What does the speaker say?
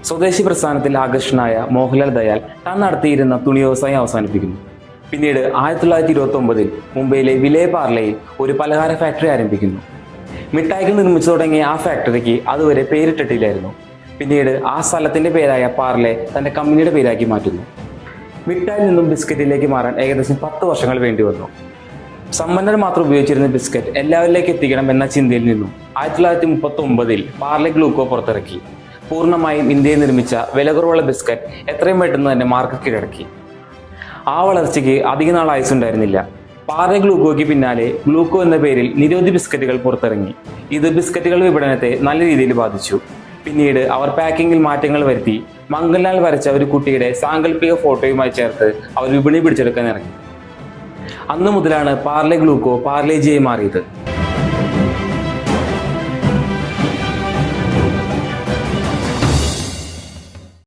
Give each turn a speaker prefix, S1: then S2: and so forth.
S1: സ്വദേശി പ്രസ്ഥാനത്തിൽ ആകർഷണനായ മോഹൻലാൽ ദയാൽ താൻ നടത്തിയിരുന്ന തുണി വ്യവസായം അവസാനിപ്പിക്കുന്നു. പിന്നീട് 1929 മുംബൈയിലെ വിലേ പാർലയിൽ ഒരു പലഹാര ഫാക്ടറി ആരംഭിക്കുന്നു. മിഠായികൾ നിർമ്മിച്ചു തുടങ്ങിയ ആ ഫാക്ടറിക്ക് അതുവരെ പേരിട്ടിട്ടില്ലായിരുന്നു. പിന്നീട് ആ സ്ഥലത്തിന്റെ പേരായ പാർലെ തന്റെ കമ്പനിയുടെ പേരാക്കി മാറ്റുന്നു. മിഠായിൽ നിന്നും ബിസ്ക്കറ്റിലേക്ക് മാറാൻ ഏകദേശം 10 വർഷങ്ങൾ വേണ്ടി വന്നു. സമ്പന്നർ മാത്രം ഉപയോഗിച്ചിരുന്ന ബിസ്ക്കറ്റ് എല്ലാവരിലേക്ക് എത്തിക്കണം എന്ന ചിന്തയിൽ നിന്നും 1939 പാർലെ ഗ്ലൂക്കോ പുറത്തിറക്കി. പൂർണ്ണമായും ഇന്ത്യയിൽ നിർമ്മിച്ച വില കുറവുള്ള ബിസ്ക്കറ്റ് എത്രയും പെട്ടെന്ന് തന്നെ മാർക്കറ്റ് കീഴടക്കി. ആ വളർച്ചയ്ക്ക് അധിക നാൾ ആയുസുണ്ടായിരുന്നില്ല. പാർലെ ഗ്ലൂക്കോയ്ക്ക് പിന്നാലെ ഗ്ലൂക്കോ എന്ന പേരിൽ നിരവധി ബിസ്ക്കറ്റുകൾ പുറത്തിറങ്ങി. ഇത് ബിസ്ക്കറ്റുകളുടെ വിപണനത്തെ നല്ല രീതിയിൽ ബാധിച്ചു. പിന്നീട് അവർ പാക്കിങ്ങിൽ മാറ്റങ്ങൾ വരുത്തി മംഗൻലാൽ വരച്ച ഒരു കുട്ടിയുടെ സാങ്കല്പിക ഫോട്ടോയുമായി ചേർത്ത് അവർ വിപണി പിടിച്ചെടുക്കാൻ ഇറങ്ങി. അന്നു മുതലാണ് പാർലെ ഗ്ലൂക്കോ പാർലെ ജിയായി മാറിയത്.